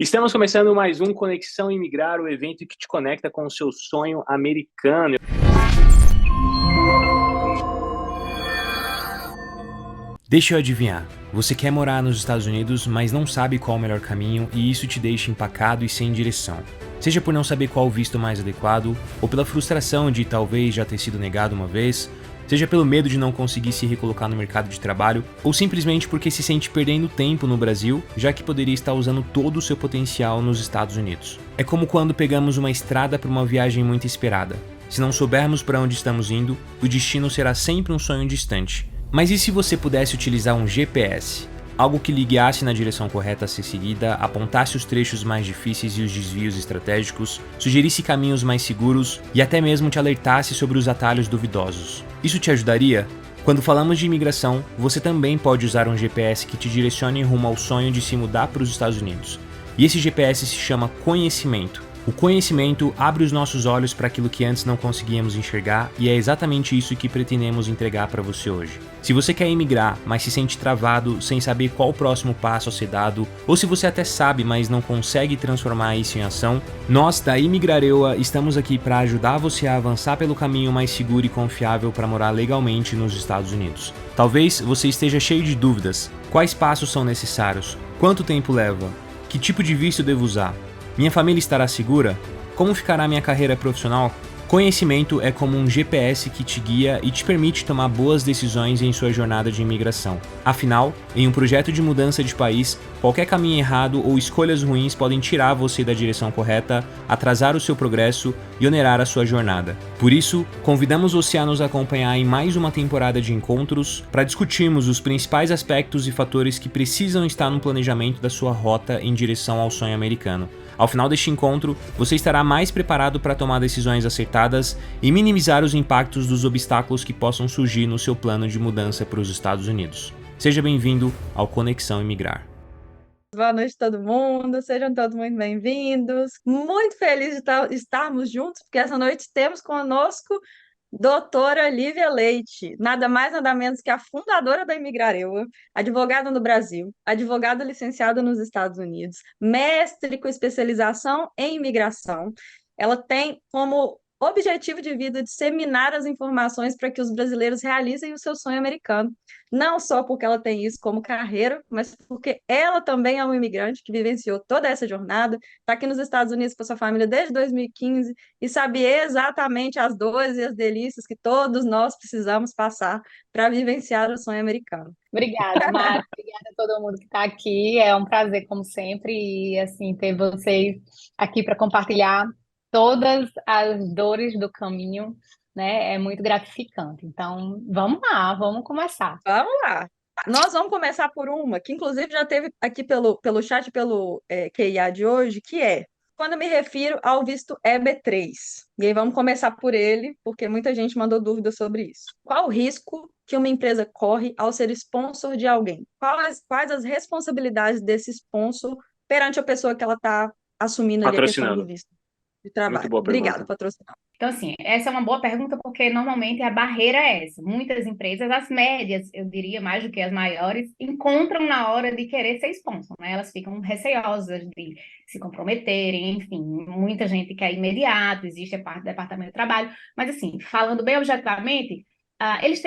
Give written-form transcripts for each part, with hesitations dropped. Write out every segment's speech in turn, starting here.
Estamos começando mais um Conexão Imigrar, o evento que te conecta com o seu sonho americano. Deixa eu adivinhar, você quer morar nos Estados Unidos, mas não sabe qual o melhor caminho e isso te deixa empacado e sem direção. Seja por não saber qual o visto mais adequado, ou pela frustração de talvez já ter sido negado uma vez, seja pelo medo de não conseguir se recolocar no mercado de trabalho, ou simplesmente porque se sente perdendo tempo no Brasil, já que poderia estar usando todo o seu potencial nos Estados Unidos. É como quando pegamos uma estrada para uma viagem muito esperada. Se não soubermos para onde estamos indo, o destino será sempre um sonho distante. Mas e se você pudesse utilizar um GPS? Algo que lhe guiasse na direção correta a ser seguida, apontasse os trechos mais difíceis e os desvios estratégicos, sugerisse caminhos mais seguros e até mesmo te alertasse sobre os atalhos duvidosos. Isso te ajudaria? Quando falamos de imigração, você também pode usar um GPS que te direcione rumo ao sonho de se mudar para os Estados Unidos. E esse GPS se chama conhecimento. O conhecimento abre os nossos olhos para aquilo que antes não conseguíamos enxergar e é exatamente isso que pretendemos entregar para você hoje. Se você quer imigrar, mas se sente travado, sem saber qual o próximo passo a ser dado, ou se você até sabe, mas não consegue transformar isso em ação, nós da Imigrareua estamos aqui para ajudar você a avançar pelo caminho mais seguro e confiável para morar legalmente nos Estados Unidos. Talvez você esteja cheio de dúvidas. Quais passos são necessários? Quanto tempo leva? Que tipo de visto devo usar? Minha família estará segura? Como ficará minha carreira profissional? Conhecimento é como um GPS que te guia e te permite tomar boas decisões em sua jornada de imigração. Afinal, em um projeto de mudança de país, qualquer caminho errado ou escolhas ruins podem tirar você da direção correta, atrasar o seu progresso e onerar a sua jornada. Por isso, convidamos você a nos acompanhar em mais uma temporada de encontros para discutirmos os principais aspectos e fatores que precisam estar no planejamento da sua rota em direção ao sonho americano. Ao final deste encontro, você estará mais preparado para tomar decisões acertadas e minimizar os impactos dos obstáculos que possam surgir no seu plano de mudança para os Estados Unidos. Seja bem-vindo ao Conexão Imigrar. Boa noite, todo mundo. Sejam todos muito bem-vindos. Muito feliz de estarmos juntos, porque essa noite temos conosco doutora Lívia Leite, nada mais, nada menos que a fundadora da Imigrareua, advogada no Brasil, advogada licenciada nos Estados Unidos, mestre com especialização em imigração. Ela tem como objetivo de vida disseminar as informações para que os brasileiros realizem o seu sonho americano. Não só porque ela tem isso como carreira, mas porque ela também é um imigrante que vivenciou toda essa jornada, está aqui nos Estados Unidos com a sua família desde 2015 e sabe exatamente as dores e as delícias que todos nós precisamos passar para vivenciar o sonho americano. Obrigada, Mari. Obrigada a todo mundo que está aqui. É um prazer, como sempre, e assim, ter vocês aqui para compartilhar todas as dores do caminho, né? É muito gratificante. Então, vamos lá, vamos começar. Vamos lá. Nós vamos começar por uma que, inclusive, já teve aqui pelo chat, pelo QIA de hoje, que é quando eu me refiro ao visto EB3. E aí vamos começar por ele, porque muita gente mandou dúvidas sobre isso. Qual o risco que uma empresa corre ao ser sponsor de alguém? Quais as responsabilidades desse sponsor perante a pessoa que ela está assumindo ali a questão do visto de trabalho? Muito boa Obrigada, pergunta. patrocinador. Então, assim, essa é uma boa pergunta porque normalmente a barreira é essa. Muitas empresas, as médias, eu diria mais do que as maiores, encontram na hora de querer ser sponsor, né? Elas ficam receosas de se comprometerem, enfim, muita gente quer imediato, existe a parte do departamento de trabalho, mas assim, falando bem objetivamente,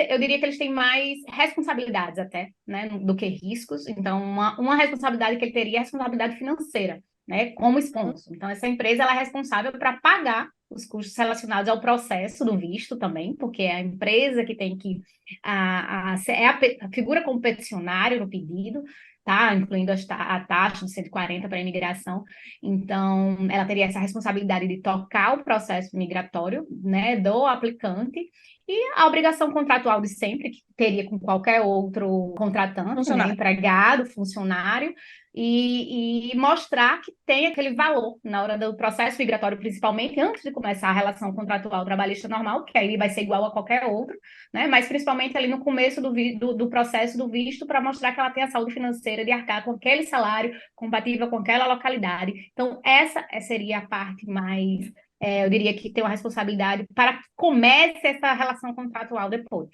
eu diria que eles têm mais responsabilidades até, né, do que riscos. Então, uma responsabilidade que ele teria é a responsabilidade financeira, né, como sponsor. Então, essa empresa ela é responsável para pagar os custos relacionados ao processo do visto também, porque é a empresa que tem que é a figura como peticionário no pedido, tá? Incluindo a taxa de 140 para a imigração. Então, ela teria essa responsabilidade de tocar o processo migratório, né, do aplicante, e a obrigação contratual de sempre, que teria com qualquer outro contratante, né, empregado, funcionário, e mostrar que tem aquele valor na hora do processo migratório, principalmente antes de começar a relação contratual trabalhista normal, que aí vai ser igual a qualquer outro, né? Mas principalmente ali no começo do processo do visto, para mostrar que ela tem a saúde financeira de arcar com aquele salário compatível com aquela localidade. Então, essa seria a parte mais... eu diria que tem uma responsabilidade para que comece essa relação contratual depois,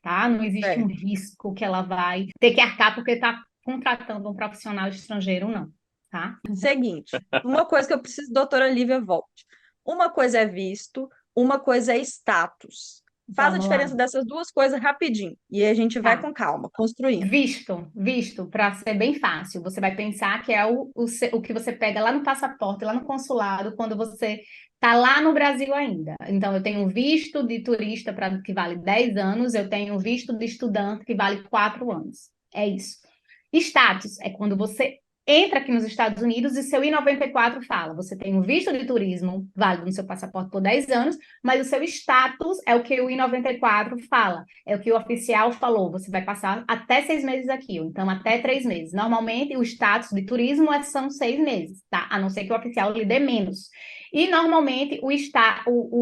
tá? Não existe um risco que ela vai ter que arcar porque está contratando um profissional estrangeiro, não. tá? Seguinte, uma coisa que eu preciso, doutora Lívia, volte. Uma coisa é visto, uma coisa é status. Faz a Vamos lá. diferença dessas duas coisas rapidinho. E a gente vai Tá. com calma, construindo. Visto, para ser bem fácil. Você vai pensar que é o que você pega lá no passaporte, lá no consulado, quando você está lá no Brasil ainda. Então, eu tenho um visto de turista que vale 10 anos, eu tenho um visto de estudante que vale 4 anos. É isso. Status é quando você entra aqui nos Estados Unidos e seu I-94 fala, você tem um visto de turismo válido no seu passaporte por 10 anos, mas o seu status é o que o I-94 fala, é o que o oficial falou, você vai passar até 6 meses aqui, ou então até 3 meses. Normalmente, o status de turismo são 6 meses, tá? A não ser que o oficial lhe dê menos. E, normalmente,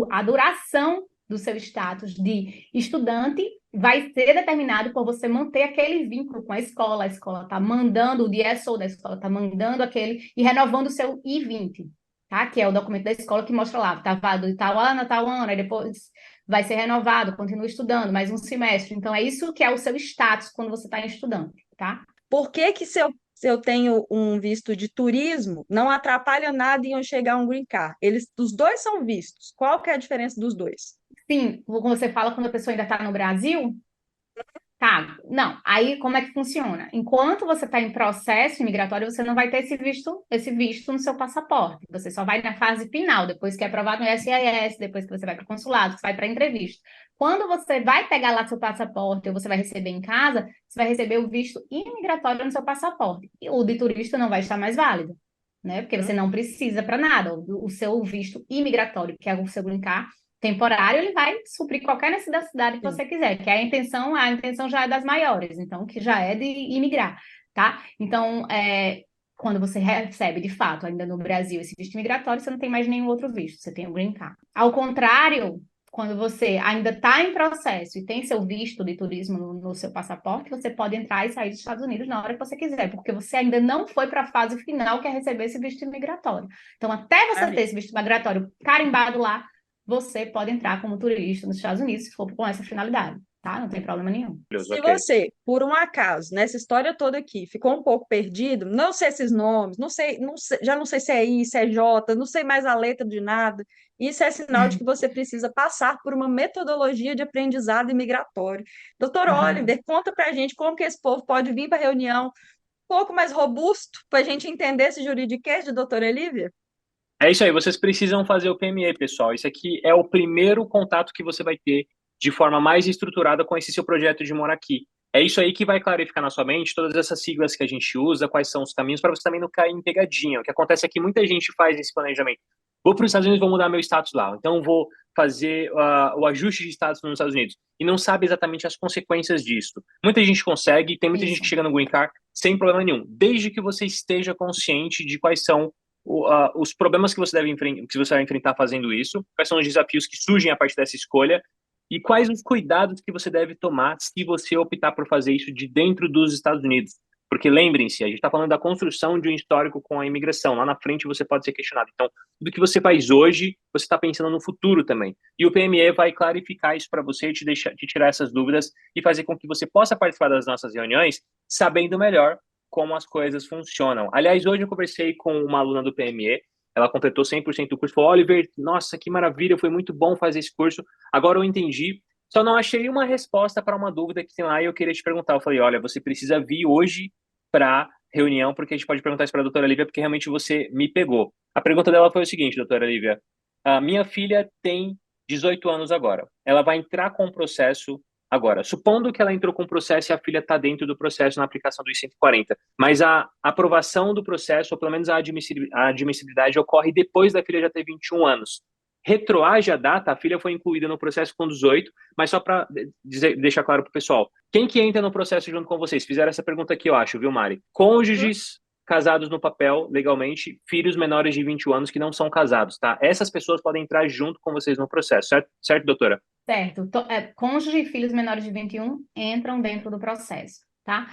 a duração do seu status de estudante vai ser determinado por você manter aquele vínculo com a escola está mandando, o DSO da escola está mandando aquele, e renovando o seu I-20, tá? Que é o documento da escola que mostra lá, está válido de tal ano, aí depois vai ser renovado, continua estudando, mais um semestre. Então, é isso que é o seu status quando você está estudante, tá? Por que que se eu tenho um visto de turismo, não atrapalha nada em eu chegar a um green card? Os dois são vistos. Qual que é a diferença dos dois? Sim, como você fala quando a pessoa ainda está no Brasil, tá, não, aí como é que funciona? Enquanto você está em processo imigratório, você não vai ter esse visto no seu passaporte. Você só vai na fase final, depois que é aprovado no SIS, depois que você vai para o consulado, você vai para a entrevista. Quando você vai pegar lá seu passaporte ou você vai receber em casa, você vai receber o visto imigratório no seu passaporte. E o de turista não vai estar mais válido, né? Porque você não precisa para nada. O seu visto imigratório, que é o seu green card, temporário, ele vai suprir qualquer necessidade que você quiser, que a intenção já é das maiores, então, que já é de imigrar, tá? Então, quando você recebe, de fato, ainda no Brasil, esse visto migratório, você não tem mais nenhum outro visto, você tem o Green Card. Ao contrário, quando você ainda está em processo e tem seu visto de turismo no seu passaporte, você pode entrar e sair dos Estados Unidos na hora que você quiser, porque você ainda não foi para a fase final, que é receber esse visto migratório. Então, até você ter esse visto migratório carimbado lá, você pode entrar como turista nos Estados Unidos, se for com essa finalidade, tá? Não tem problema nenhum. Se você, por um acaso, nessa história toda aqui, ficou um pouco perdido, não sei esses nomes, já não sei se é I, se é J, não sei mais a letra de nada, isso é sinal de que você precisa passar por uma metodologia de aprendizado imigratório. Doutor Oliver, conta pra gente como que esse povo pode vir para a reunião um pouco mais robusto, para a gente entender esse juridiquês de doutora Olivia? É isso aí, vocês precisam fazer o PME, pessoal. Isso aqui é o primeiro contato que você vai ter de forma mais estruturada com esse seu projeto de morar aqui. É isso aí que vai clarificar na sua mente todas essas siglas que a gente usa, quais são os caminhos, para você também não cair em pegadinha. O que acontece é que muita gente faz esse planejamento. Vou para os Estados Unidos, vou mudar meu status lá. Então, vou fazer o ajuste de status nos Estados Unidos. E não sabe exatamente as consequências disso. Muita gente consegue, tem muita gente que chega no Green Card sem problema nenhum, desde que você esteja consciente de quais são os problemas que você vai enfrentar fazendo isso, quais são os desafios que surgem a partir dessa escolha e quais os cuidados que você deve tomar se você optar por fazer isso de dentro dos Estados Unidos. Porque lembrem-se, a gente está falando da construção de um histórico com a imigração. Lá na frente você pode ser questionado. Então, tudo que você faz hoje, você está pensando no futuro também. E o PME vai clarificar isso para você, te tirar essas dúvidas e fazer com que você possa participar das nossas reuniões sabendo melhor como as coisas funcionam. Aliás, hoje eu conversei com uma aluna do PME, ela completou 100% do curso, falou, Oliver, nossa, que maravilha, foi muito bom fazer esse curso, agora eu entendi, só não achei uma resposta para uma dúvida que tem lá e eu queria te perguntar. Eu falei, olha, você precisa vir hoje para reunião, porque a gente pode perguntar isso para a doutora Lívia, porque realmente você me pegou. A pergunta dela foi o seguinte, doutora Lívia, a minha filha tem 18 anos agora, ela vai entrar com o processo agora, supondo que ela entrou com o processo e a filha está dentro do processo na aplicação do I-140, mas a aprovação do processo, ou pelo menos a admissibilidade, ocorre depois da filha já ter 21 anos. Retroage a data, a filha foi incluída no processo com 18, mas só para deixar claro para o pessoal, quem que entra no processo junto com vocês? Fizeram essa pergunta aqui, eu acho, viu, Mari? Cônjuges casados no papel, legalmente, filhos menores de 21 anos que não são casados, tá? Essas pessoas podem entrar junto com vocês no processo, certo? Certo, doutora? Certo. Cônjuge e filhos menores de 21 entram dentro do processo, tá?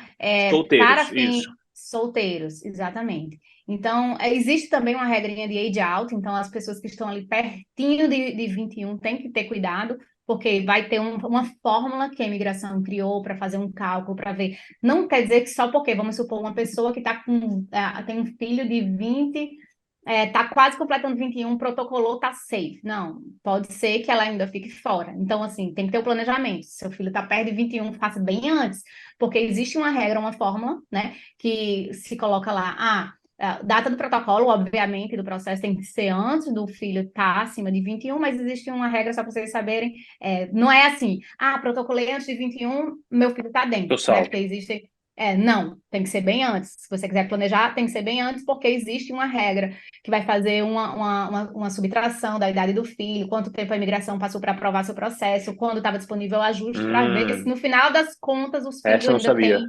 Solteiros, isso. Solteiros, exatamente. Então, existe também uma regrinha de age out, então as pessoas que estão ali pertinho de 21 têm que ter cuidado, porque vai ter uma fórmula que a imigração criou para fazer um cálculo, para ver. Não quer dizer que só porque, vamos supor, uma pessoa que tem um filho de 20, está quase completando 21, protocolou, está safe. Não, pode ser que ela ainda fique fora. Então, assim, tem que ter o planejamento. Se seu filho está perto de 21, faça bem antes, porque existe uma regra, uma fórmula, né, que se coloca lá, a data do protocolo, obviamente, do processo tem que ser antes do filho estar acima de 21, mas existe uma regra, só para vocês saberem, não é assim, protocolei antes de 21, meu filho está dentro, Tô né? salvo. Porque existe. Não, tem que ser bem antes. Se você quiser planejar, tem que ser bem antes, porque existe uma regra que vai fazer uma subtração da idade do filho, quanto tempo a imigração passou para aprovar seu processo, quando estava disponível o ajuste, para ver se no final das contas os filhos Essa eu não ainda sabia. têm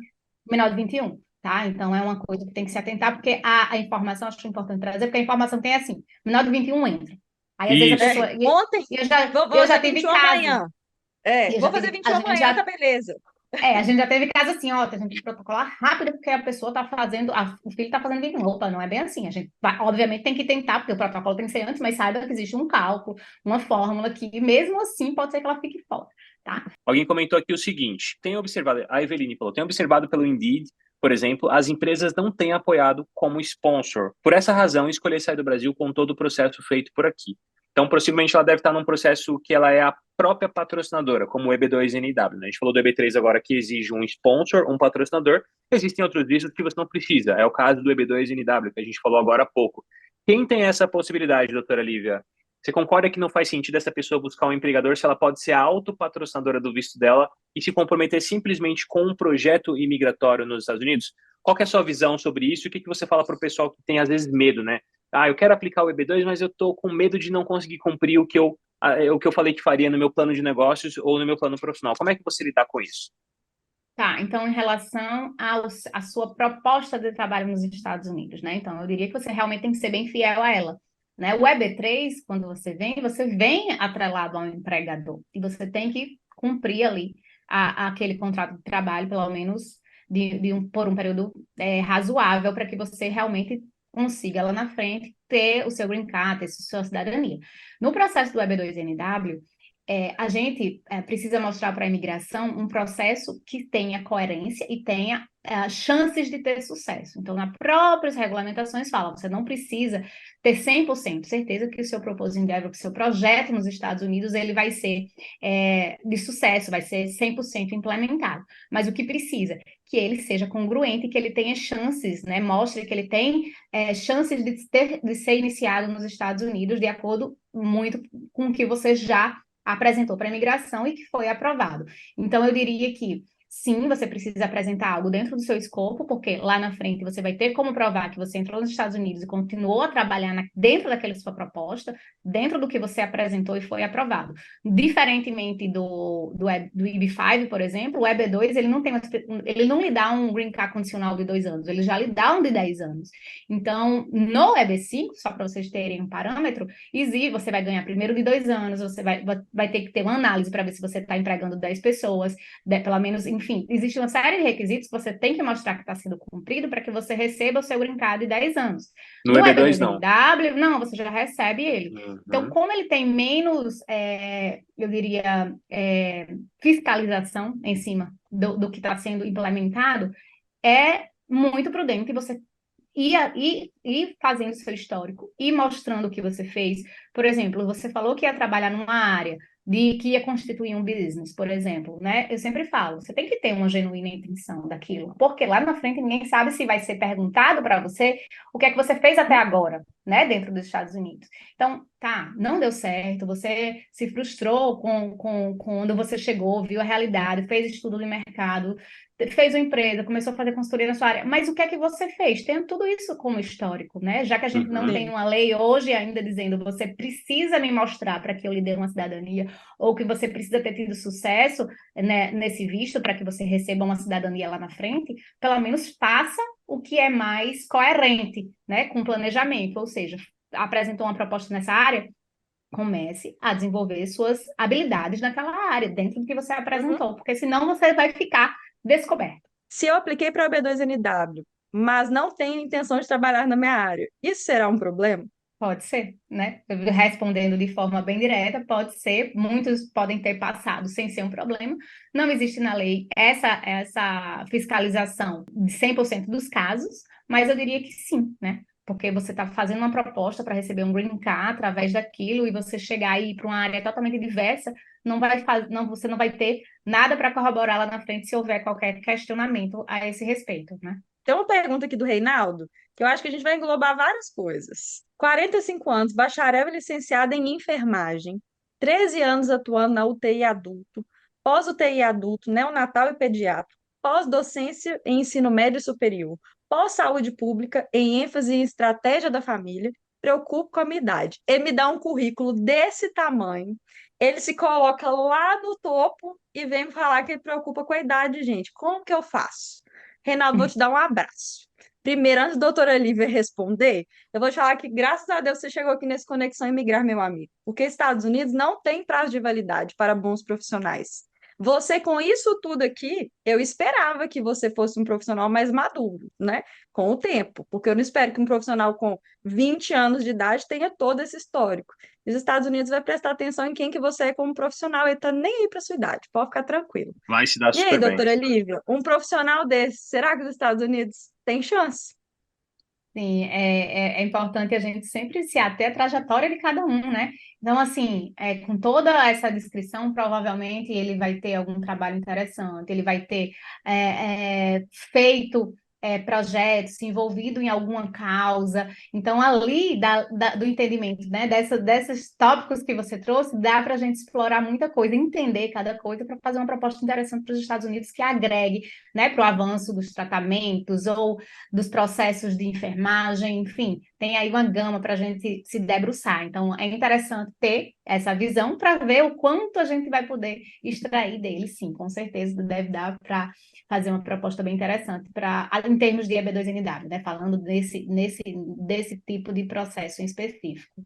menor de 21. Tá? Então, é uma coisa que tem que se atentar, porque a informação, acho importante trazer, porque a informação tem assim, menor de 21 entra. Aí, às vezes, a Isso. pessoa... Ontem, E vou eu já fazer tive 21 caso. amanhã. Eu Vou já fazer tive, a 21 gente amanhã, tá já beleza. a gente já teve caso assim, ó, que a gente tem que protocolar rápido porque a pessoa está fazendo, o filho está fazendo 21. Opa, não é bem assim. A gente, obviamente, tem que tentar, porque o protocolo tem que ser antes, mas saiba que existe um cálculo, uma fórmula que, mesmo assim, pode ser que ela fique fora, tá? Alguém comentou aqui o seguinte, tem observado, a Eveline falou, tem observado pelo Indeed, por exemplo, as empresas não têm apoiado como sponsor. Por essa razão, escolher sair do Brasil com todo o processo feito por aqui. Então, possivelmente, ela deve estar num processo que ela é a própria patrocinadora, como o EB2NW. Né? A gente falou do EB3 agora, que exige um sponsor, um patrocinador. Existem outros vistos que você não precisa. É o caso do EB2NW, que a gente falou agora há pouco. Quem tem essa possibilidade, doutora Lívia? Você concorda que não faz sentido essa pessoa buscar um empregador se ela pode ser a autopatrocinadora do visto dela e se comprometer simplesmente com um projeto imigratório nos Estados Unidos? Qual que é a sua visão sobre isso? E o que você fala para o pessoal que tem, às vezes, medo, né? Eu quero aplicar o EB2, mas eu estou com medo de não conseguir cumprir o que eu falei que faria no meu plano de negócios ou no meu plano profissional. Como é que você lidar com isso? Tá, então, em relação à sua proposta de trabalho nos Estados Unidos, né? Então, eu diria que você realmente tem que ser bem fiel a ela. Né? O EB3, quando você vem atrelado ao empregador e você tem que cumprir ali aquele contrato de trabalho, pelo menos por um período razoável, para que você realmente consiga lá na frente ter o seu green card, ter sua cidadania. No processo do EB2NW, a gente precisa mostrar para a imigração um processo que tenha coerência e tenha chances de ter sucesso. Então, nas próprias regulamentações falam, você não precisa ter 100% certeza que o seu proposal endeavor, que o seu projeto nos Estados Unidos, ele vai ser de sucesso, vai ser 100% implementado. Mas o que precisa? Que ele seja congruente, que ele tenha chances, né? Mostre que ele tem chances de ser iniciado nos Estados Unidos de acordo muito com o que você já apresentou para a imigração e que foi aprovado. Então, eu diria que, sim, você precisa apresentar algo dentro do seu escopo, porque lá na frente você vai ter como provar que você entrou nos Estados Unidos e continuou a trabalhar dentro daquela sua proposta, dentro do que você apresentou e foi aprovado. Diferentemente do EB5, por exemplo, o EB2, ele não lhe dá um green card condicional de 2 anos, ele já lhe dá um de 10 anos. Então, no EB5, só para vocês terem um parâmetro, você vai ganhar primeiro de 2 anos, você vai ter que ter uma análise para ver se você está empregando 10 pessoas, pelo menos, enfim, existe uma série de requisitos que você tem que mostrar que está sendo cumprido para que você receba o seu green card de 10 anos. No EB2, não. EB2NW, não, você já recebe ele. Uhum. Então, como ele tem menos, eu diria, fiscalização em cima do que está sendo implementado, é muito prudente você ir fazendo seu histórico e mostrando o que você fez. Por exemplo, você falou que ia trabalhar numa área que ia constituir um business, por exemplo, né? Eu sempre falo, você tem que ter uma genuína intenção daquilo, porque lá na frente ninguém sabe se vai ser perguntado para você o que é que você fez até agora, né? Dentro dos Estados Unidos. Então, não deu certo, você se frustrou quando você chegou, viu a realidade, fez estudo de mercado, fez uma empresa, começou a fazer consultoria na sua área, mas o que é que você fez? Tem tudo isso como histórico, né? Já que a gente não tem uma lei hoje ainda dizendo você precisa me mostrar para que eu lhe dê uma cidadania, ou que você precisa ter tido sucesso, né, nesse visto para que você receba uma cidadania lá na frente, pelo menos faça o que é mais coerente, né, com o planejamento, ou seja, apresentou uma proposta nessa área, comece a desenvolver suas habilidades naquela área, dentro do que você apresentou, porque senão você vai ficar descoberto. Se eu apliquei para o B2NW, mas não tenho intenção de trabalhar na minha área, isso será um problema? Pode ser, né? Respondendo de forma bem direta, pode ser. Muitos podem ter passado sem ser um problema. Não existe na lei essa fiscalização de 100% dos casos, mas eu diria que sim, né? Porque você está fazendo uma proposta para receber um green card através daquilo e você chegar aí para uma área totalmente diversa, você não vai ter nada para corroborar lá na frente se houver qualquer questionamento a esse respeito, né? Tem uma pergunta aqui do Reinaldo, que eu acho que a gente vai englobar várias coisas. 45 anos, bacharel e licenciado em enfermagem, 13 anos atuando na UTI adulto, pós-UTI adulto, neonatal e pediátrico, pós-docência em ensino médio e superior, pós-saúde pública, em ênfase em estratégia da família, preocupo com a minha idade. Ele me dá um currículo desse tamanho, ele se coloca lá no topo e vem me falar que ele preocupa com a idade, gente. Como que eu faço? Reinaldo, vou te dar um abraço. Primeiro, antes da doutora Lívia responder, eu vou te falar que, graças a Deus, você chegou aqui nesse Conexão Imigrar, meu amigo. Porque Estados Unidos não tem prazo de validade para bons profissionais. Você, com isso tudo aqui, eu esperava que você fosse um profissional mais maduro, né? Com o tempo. Porque eu não espero que um profissional com 20 anos de idade tenha todo esse histórico. E os Estados Unidos vai prestar atenção em quem que você é como profissional. Ele está nem aí para sua idade. Pode ficar tranquilo. Vai se dar E aí, super bem. doutora Lívia, um profissional desse, será que os Estados Unidos tem chance? Sim, é importante a gente sempre se ater à trajetória de cada um, né? Então, assim, com toda essa descrição, provavelmente ele vai ter algum trabalho interessante, ele vai ter feito projetos, se envolvido em alguma causa. Então, ali do entendimento, né, desses tópicos que você trouxe, dá para a gente explorar muita coisa, entender cada coisa para fazer uma proposta interessante para os Estados Unidos que agregue, né, para o avanço dos tratamentos ou dos processos de enfermagem, enfim, tem aí uma gama para a gente se debruçar. Então, é interessante ter essa visão para ver o quanto a gente vai poder extrair dele, sim, com certeza deve dar para fazer uma proposta bem interessante em termos de EB2NW, né? Falando desse tipo de processo em específico.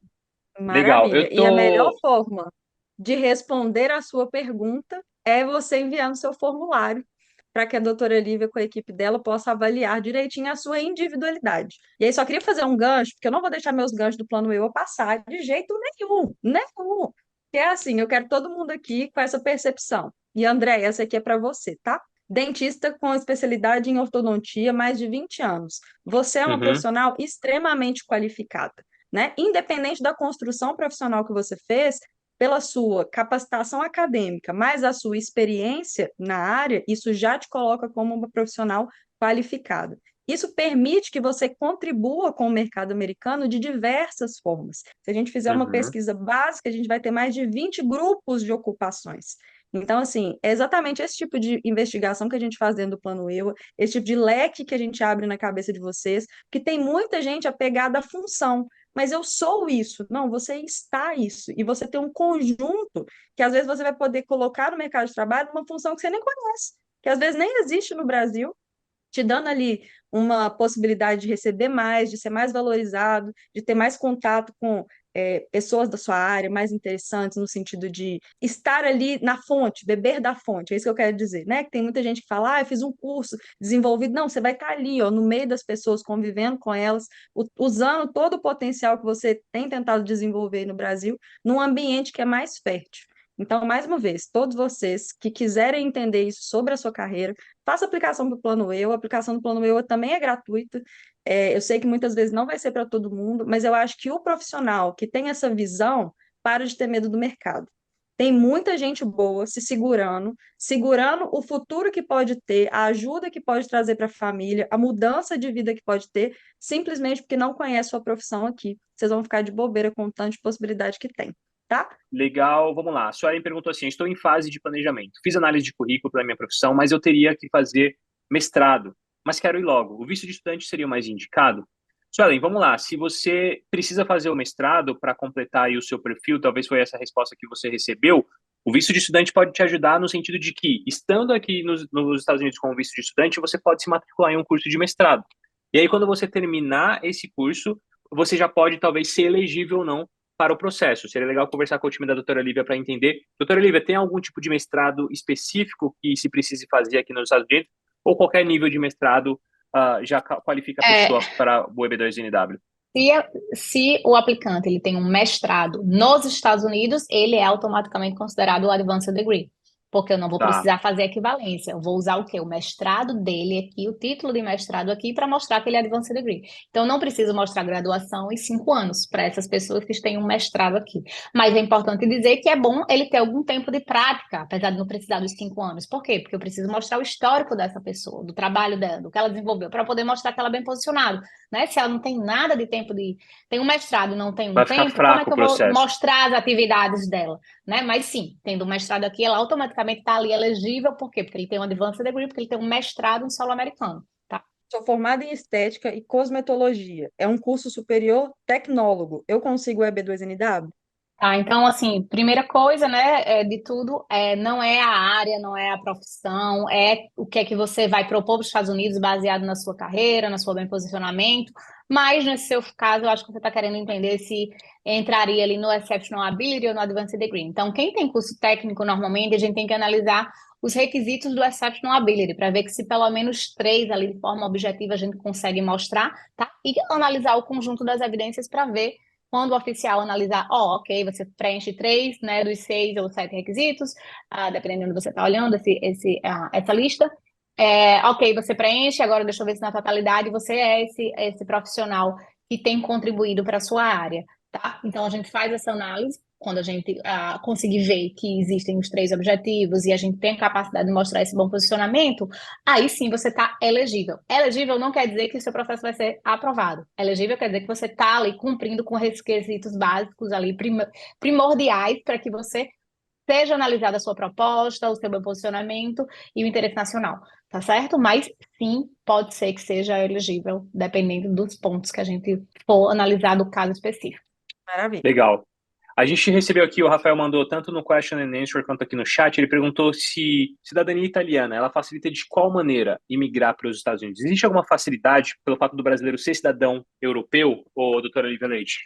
Legal. Maravilha. E a melhor forma de responder a sua pergunta é você enviando seu formulário para que a doutora Lívia, com a equipe dela, possa avaliar direitinho a sua individualidade. E aí, só queria fazer um gancho, porque eu não vou deixar meus ganchos do plano Eu passar de jeito nenhum, nenhum. Que é assim, eu quero todo mundo aqui com essa percepção. E, André, essa aqui é para você, tá? Dentista com especialidade em ortodontia, mais de 20 anos. Você é uma Uhum, profissional extremamente qualificada, né? Independente da construção profissional que você fez, pela sua capacitação acadêmica, mais a sua experiência na área, isso já te coloca como uma profissional qualificada. Isso permite que você contribua com o mercado americano de diversas formas. Se a gente fizer uma uhum. pesquisa básica, a gente vai ter mais de 20 grupos de ocupações. Então, assim, é exatamente esse tipo de investigação que a gente faz dentro do Plano EUA, esse tipo de leque que a gente abre na cabeça de vocês, que tem muita gente apegada à função, mas eu sou isso. Não, você está isso. E você tem um conjunto que às vezes você vai poder colocar no mercado de trabalho uma função que você nem conhece, que às vezes nem existe no Brasil, te dando ali uma possibilidade de receber mais, de ser mais valorizado, de ter mais contato com pessoas da sua área mais interessantes, no sentido de estar ali na fonte, beber da fonte, é isso que eu quero dizer, né? Que tem muita gente que fala, eu fiz um curso desenvolvido. Não, você vai estar ali, ó, no meio das pessoas, convivendo com elas, usando todo o potencial que você tem tentado desenvolver no Brasil, num ambiente que é mais fértil. Então, mais uma vez, todos vocês que quiserem entender isso sobre a sua carreira, faça aplicação do Plano Eu. A aplicação do Plano Eu também é gratuita. Eu sei que muitas vezes não vai ser para todo mundo, mas eu acho que o profissional que tem essa visão para de ter medo do mercado. Tem muita gente boa se segurando o futuro que pode ter, a ajuda que pode trazer para a família, a mudança de vida que pode ter, simplesmente porque não conhece sua profissão aqui. Vocês vão ficar de bobeira com o tanto de possibilidade que tem, tá? Legal, vamos lá. A senhora me perguntou assim: estou em fase de planejamento. Fiz análise de currículo para minha profissão, mas eu teria que fazer mestrado. Mas quero ir logo. O visto de estudante seria o mais indicado? Suelen, vamos lá. Se você precisa fazer o mestrado para completar aí o seu perfil, talvez foi essa a resposta que você recebeu, o visto de estudante pode te ajudar no sentido de que, estando aqui nos Estados Unidos com o visto de estudante, você pode se matricular em um curso de mestrado. E aí, quando você terminar esse curso, você já pode talvez ser elegível ou não para o processo. Seria legal conversar com o time da doutora Lívia para entender. Doutora Lívia, tem algum tipo de mestrado específico que se precise fazer aqui nos Estados Unidos? Ou qualquer nível de mestrado já qualifica a É, pessoa para o EB2NW? Se o aplicante ele tem um mestrado nos Estados Unidos, ele é automaticamente considerado o Advanced Degree, porque eu não vou Tá. precisar fazer equivalência. Eu vou usar o quê? O mestrado dele aqui, o título de mestrado aqui, para mostrar que ele é Advanced Degree. Então, eu não preciso mostrar graduação e 5 anos para essas pessoas que têm um mestrado aqui. Mas é importante dizer que é bom ele ter algum tempo de prática, apesar de não precisar dos 5 anos. Por quê? Porque eu preciso mostrar o histórico dessa pessoa, do trabalho dela, do que ela desenvolveu, para poder mostrar que ela é bem posicionada, né? Se ela não tem nada de tempo tem um mestrado e não tem um Vai ficar tempo, como é fraco que o eu vou processo. mostrar as atividades dela, né? Mas sim, tendo um mestrado aqui, ela automaticamente está ali elegível, por quê? Porque ele tem um advanced degree, porque ele tem um mestrado em solo americano, tá? Sou formada em estética e cosmetologia. É um curso superior tecnólogo. Eu consigo o EB2NW? Tá, então, assim, primeira coisa, né, de tudo, não é a área, não é a profissão, é o que é que você vai propor para os Estados Unidos baseado na sua carreira, no seu bem posicionamento, mas nesse seu caso, eu acho que você está querendo entender se entraria ali no Exceptional Ability ou no Advanced Degree. Então, quem tem curso técnico, normalmente, a gente tem que analisar os requisitos do Exceptional Ability, para ver que se pelo menos 3 ali de forma objetiva a gente consegue mostrar, tá? E analisar o conjunto das evidências para ver quando o oficial analisar, ok, você preenche 3, né, dos 6 ou 7 requisitos, dependendo de onde você está olhando essa lista. Ok, você preenche, agora deixa eu ver se na totalidade você é esse profissional que tem contribuído para a sua área, tá? Então, a gente faz essa análise, quando a gente conseguir ver que existem os 3 objetivos e a gente tem a capacidade de mostrar esse bom posicionamento, aí sim você está elegível. Elegível não quer dizer que o seu processo vai ser aprovado. Elegível quer dizer que você está ali cumprindo com requisitos básicos ali, primordiais para que você seja analisada a sua proposta, o seu bom posicionamento e o interesse nacional, tá certo? Mas sim, pode ser que seja elegível, dependendo dos pontos que a gente for analisar do caso específico. Maravilha. Legal. A gente recebeu aqui, o Rafael mandou tanto no Question and Answer quanto aqui no chat, ele perguntou se cidadania italiana, ela facilita de qual maneira imigrar para os Estados Unidos? Existe alguma facilidade pelo fato do brasileiro ser cidadão europeu, ou doutora Olivia Leite?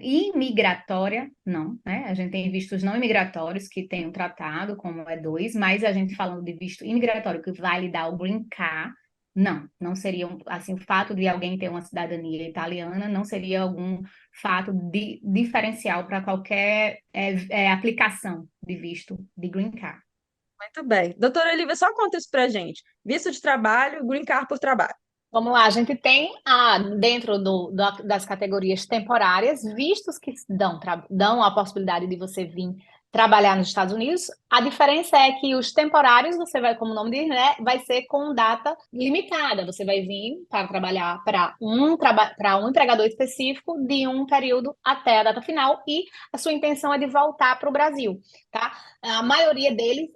Imigratória, não, né? A gente tem vistos não imigratórios que tem um tratado como o E2, mas a gente falando de visto imigratório que vai lhe dar o Green Card, não seria, assim, o fato de alguém ter uma cidadania italiana não seria algum fato diferencial para qualquer aplicação de visto de Green Card. Muito bem. Doutora Olivia, só conta isso pra gente. Visto de trabalho, green card por trabalho. Vamos lá, a gente tem dentro das categorias temporárias, vistos que dão a possibilidade de você vir trabalhar nos Estados Unidos. A diferença é que os temporários, você vai, como o nome diz, né, vai ser com data limitada. Você vai vir para trabalhar para um empregador específico de um período até a data final e a sua intenção é de voltar para o Brasil, tá? A maioria deles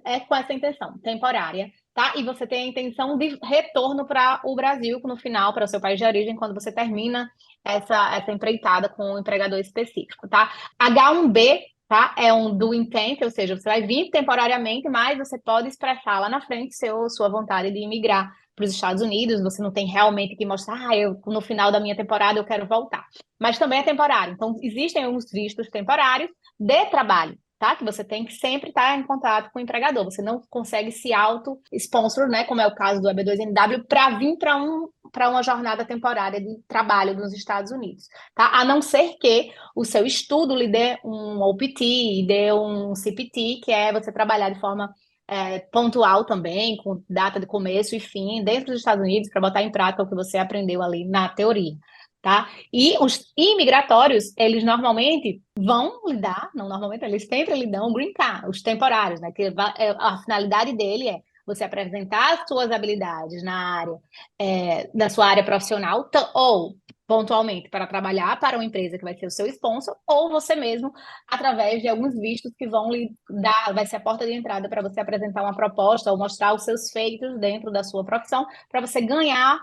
é com essa intenção, temporária. Tá? E você tem a intenção de retorno para o Brasil no final, para o seu país de origem, quando você termina essa empreitada com um empregador específico, tá? H1B, tá? É um do intent, ou seja, você vai vir temporariamente, mas você pode expressar lá na frente sua vontade de imigrar para os Estados Unidos, você não tem realmente que mostrar, no final da minha temporada eu quero voltar. Mas também é temporário. Então, existem alguns vistos temporários de trabalho, tá? Que você tem que sempre estar em contato com o empregador. Você não consegue se auto-sponsor, né? Como é o caso do EB2NW, para vir para uma jornada temporária de trabalho nos Estados Unidos, tá? A não ser que o seu estudo lhe dê um OPT, dê um CPT, que é você trabalhar de forma pontual também, com data de começo e fim, dentro dos Estados Unidos, para botar em prática o que você aprendeu ali na teoria. Tá? E os imigratórios, eles normalmente vão lhe dar, não normalmente, eles sempre lhe dão o green card, os temporários, né? Que a finalidade dele é você apresentar as suas habilidades na área, da sua área profissional, ou pontualmente para trabalhar para uma empresa que vai ser o seu sponsor, ou você mesmo, através de alguns vistos que vão lhe dar, vai ser a porta de entrada para você apresentar uma proposta ou mostrar os seus feitos dentro da sua profissão, para você ganhar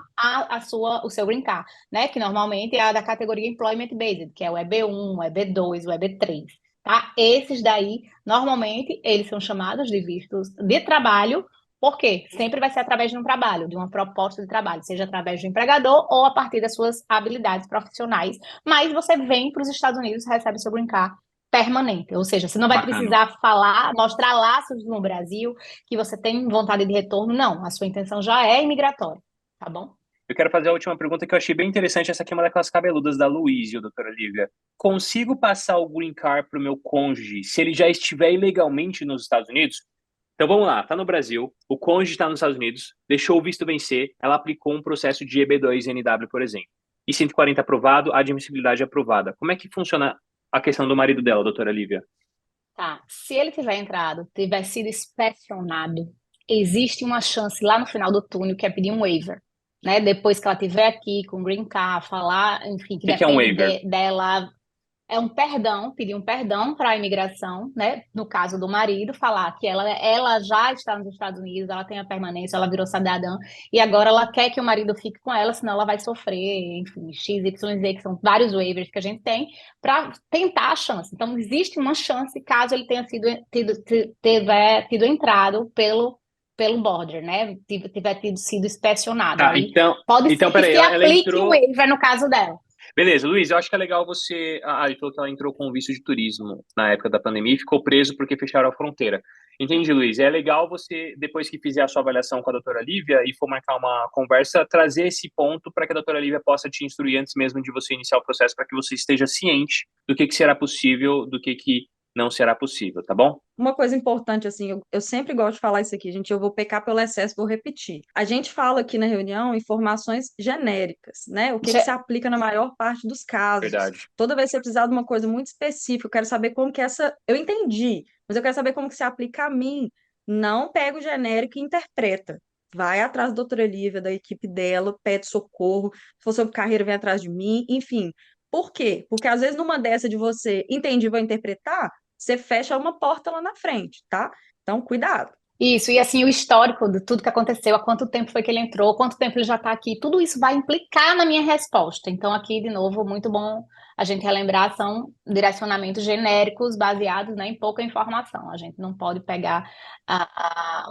o seu green card, né? Que normalmente é a da categoria Employment Based, que é o EB1, o EB2, o EB3. Tá? Esses daí, normalmente, eles são chamados de vistos de trabalho. Por quê? Sempre vai ser através de um trabalho, de uma proposta de trabalho, seja através do empregador ou a partir das suas habilidades profissionais. Mas você vem para os Estados Unidos e recebe seu green card permanente. Ou seja, você não vai Bacana. precisar mostrar laços no Brasil, que você tem vontade de retorno. Não, a sua intenção já é imigratória, tá bom? Eu quero fazer a última pergunta que eu achei bem interessante. Essa aqui é uma daquelas cabeludas da Luísa, doutora Lívia. Consigo passar o green card para o meu cônjuge se ele já estiver ilegalmente nos Estados Unidos? Então vamos lá, tá no Brasil, o cônjuge está nos Estados Unidos, deixou o visto vencer, ela aplicou um processo de EB2NW, por exemplo. I-140 aprovado, admissibilidade aprovada. Como é que funciona a questão do marido dela, doutora Lívia? Tá, se ele tiver entrado, tiver sido inspecionado, existe uma chance lá no final do túnel que é pedir um waiver, né? Depois que ela tiver aqui com o Green Card, falar, enfim, que O que é um depende waiver? dela, é um perdão, pedir um perdão para a imigração, né? No caso do marido, falar que ela já está nos Estados Unidos, ela tem a permanência, ela virou cidadã, e agora ela quer que o marido fique com ela, senão ela vai sofrer, enfim, X, Y, Z, que são vários waivers que a gente tem, para tentar a chance. Então, existe uma chance caso ele tenha tiver tido entrado pelo border, né? Tiver sido inspecionado. Tá, Aí pode ser então que peraí, se ela aplique o entrou. waiver no caso dela. Beleza, Luiz, eu acho que é legal você. Ele falou que ela entrou com visto de turismo na época da pandemia e ficou preso porque fecharam a fronteira. Entendi, Luiz. É legal você, depois que fizer a sua avaliação com a doutora Lívia e for marcar uma conversa, trazer esse ponto para que a doutora Lívia possa te instruir antes mesmo de você iniciar o processo, para que você esteja ciente do que será possível, do que não será possível, tá bom? Uma coisa importante, assim, eu sempre gosto de falar isso aqui, gente, eu vou pecar pelo excesso, vou repetir. A gente fala aqui na reunião informações genéricas, né? O que que se aplica na maior parte dos casos. Verdade. Toda vez que você precisar de uma coisa muito específica, eu quero saber como que essa... Eu entendi, mas eu quero saber como que se aplica a mim. Não pega o genérico e interpreta. Vai atrás da doutora Lívia, da equipe dela, pede socorro. Se for sobre carreira, vem atrás de mim, enfim. Por quê? Porque às vezes numa dessa de você entendi, vou interpretar, você fecha uma porta lá na frente, tá? Então, cuidado. Isso, e assim, o histórico de tudo que aconteceu, há quanto tempo foi que ele entrou, quanto tempo ele já está aqui, tudo isso vai implicar na minha resposta. Então, aqui, de novo, muito bom a gente relembrar, são direcionamentos genéricos baseados, né, em pouca informação. A gente não pode pegar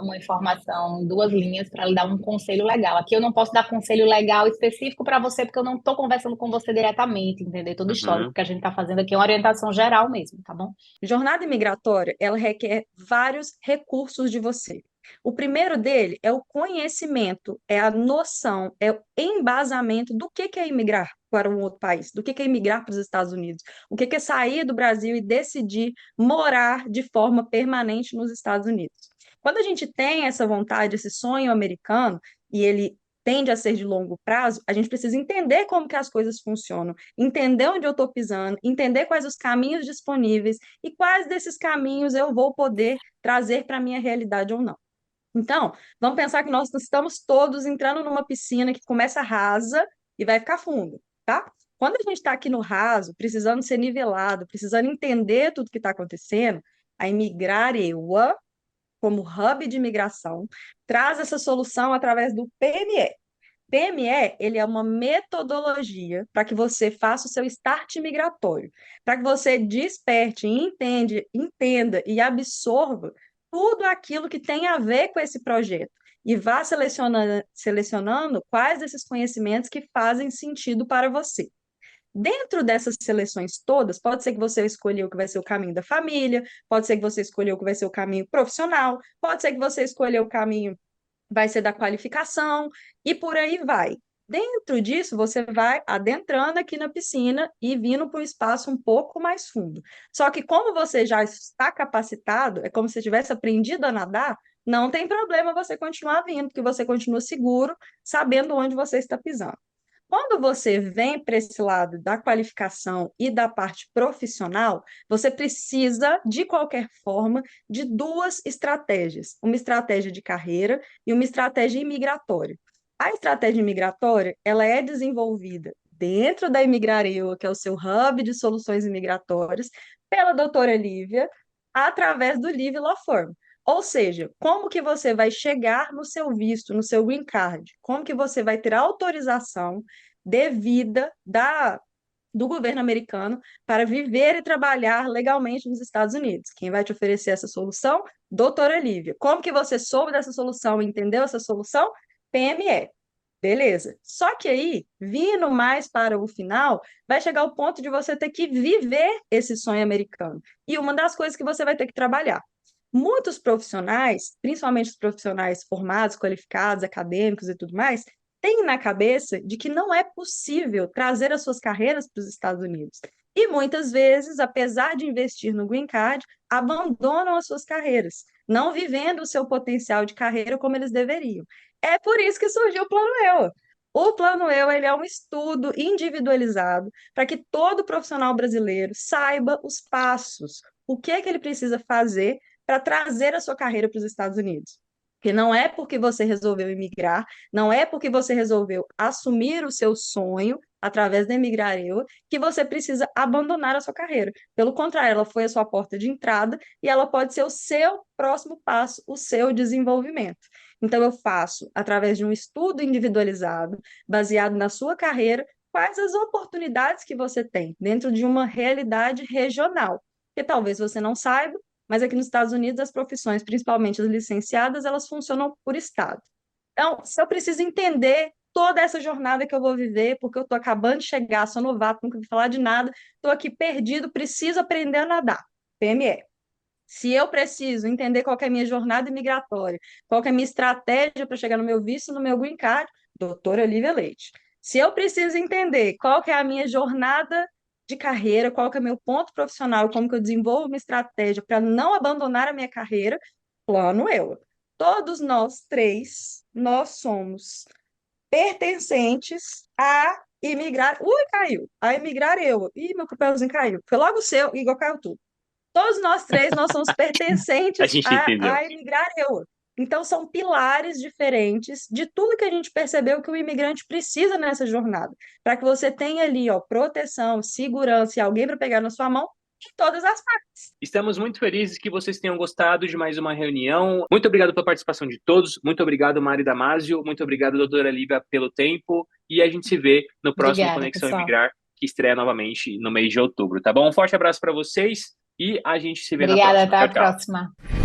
uma informação em duas linhas para lhe dar um conselho legal. Aqui eu não posso dar conselho legal específico para você, porque eu não estou conversando com você diretamente, entendeu? Todo o histórico que a gente está fazendo aqui é uma orientação geral mesmo, tá bom? Jornada migratória, ela requer vários recursos de você. O primeiro dele é o conhecimento, é a noção, é o embasamento do que é imigrar para um outro país, do que é imigrar para os Estados Unidos, o que é sair do Brasil e decidir morar de forma permanente nos Estados Unidos. Quando a gente tem essa vontade, esse sonho americano, e ele tende a ser de longo prazo, a gente precisa entender como que as coisas funcionam, entender onde eu estou pisando, entender quais os caminhos disponíveis e quais desses caminhos eu vou poder trazer para a minha realidade ou não. Então, vamos pensar que nós estamos todos entrando numa piscina que começa rasa e vai ficar fundo, tá? Quando a gente está aqui no raso, precisando ser nivelado, precisando entender tudo que está acontecendo, a Imigrar EUA, como hub de imigração, traz essa solução através do PME. PME, ele é uma metodologia para que você faça o seu start migratório, para que você desperte, entenda e absorva tudo aquilo que tem a ver com esse projeto e vá selecionando quais desses conhecimentos que fazem sentido para você. Dentro dessas seleções todas, pode ser que você escolheu o que vai ser o caminho da família, pode ser que você escolheu o que vai ser o caminho profissional, pode ser que você escolheu o caminho vai ser da qualificação e por aí vai. Dentro disso, você vai adentrando aqui na piscina e vindo para um espaço um pouco mais fundo. Só que como você já está capacitado, é como se você tivesse aprendido a nadar, não tem problema você continuar vindo, porque você continua seguro, sabendo onde você está pisando. Quando você vem para esse lado da qualificação e da parte profissional, você precisa, de qualquer forma, de duas estratégias: uma estratégia de carreira e uma estratégia imigratória. A estratégia imigratória, ela é desenvolvida dentro da Imigrareu, que é o seu hub de soluções imigratórias, pela doutora Lívia, através do Lívia Law Firm. Ou seja, como que você vai chegar no seu visto, no seu green card? Como que você vai ter autorização devida do governo americano para viver e trabalhar legalmente nos Estados Unidos? Quem vai te oferecer essa solução? Doutora Lívia. Como que você soube dessa solução, entendeu essa solução? PME. Beleza. Só que aí, vindo mais para o final, vai chegar o ponto de você ter que viver esse sonho americano. E uma das coisas que você vai ter que trabalhar. Muitos profissionais, principalmente os profissionais formados, qualificados, acadêmicos e tudo mais, tem na cabeça de que não é possível trazer as suas carreiras para os Estados Unidos. E muitas vezes, apesar de investir no Green Card, abandonam as suas carreiras, não vivendo o seu potencial de carreira como eles deveriam. É por isso que surgiu o Plano EUA. O Plano EUA ele é um estudo individualizado para que todo profissional brasileiro saiba os passos, o que é que ele precisa fazer para trazer a sua carreira para os Estados Unidos. Porque não é porque você resolveu imigrar, não é porque você resolveu assumir o seu sonho através da Emigrar EUA que você precisa abandonar a sua carreira. Pelo contrário, ela foi a sua porta de entrada e ela pode ser o seu próximo passo, o seu desenvolvimento. Então, eu faço, através de um estudo individualizado, baseado na sua carreira, quais as oportunidades que você tem dentro de uma realidade regional. Que talvez você não saiba, mas aqui nos Estados Unidos as profissões, principalmente as licenciadas, elas funcionam por estado. Então, se eu preciso entender toda essa jornada que eu vou viver, porque eu estou acabando de chegar, sou novato, nunca ouvi falar de nada, estou aqui perdido, preciso aprender a nadar. PME. Se eu preciso entender qual que é a minha jornada imigratória, qual que é a minha estratégia para chegar no meu visto, no meu green card, doutora Olivia Leite. Se eu preciso entender qual que é a minha jornada de carreira, qual que é o meu ponto profissional, como que eu desenvolvo uma estratégia para não abandonar a minha carreira, plano eu. Todos nós três, nós somos pertencentes a imigrar. Ui, caiu. A imigrar eu. Ih, meu papelzinho caiu. Foi logo o seu, igual caiu tudo. Todos nós três, nós somos A pertencentes gente entendeu. a imigrar eu. Então, são pilares diferentes de tudo que a gente percebeu que o imigrante precisa nessa jornada, para que você tenha ali, ó, proteção, segurança e alguém para pegar na sua mão em todas as partes. Estamos muito felizes que vocês tenham gostado de mais uma reunião. Muito obrigado pela participação de todos. Muito obrigado, Mari Damasio. Muito obrigado, doutora Lívia, pelo tempo. E a gente se vê no próximo Obrigada, Conexão pessoal. Imigrar, que estreia novamente no mês de outubro, tá bom? Um forte abraço para vocês e a gente se vê na Obrigada, próxima. até a Tchau, tchau. próxima.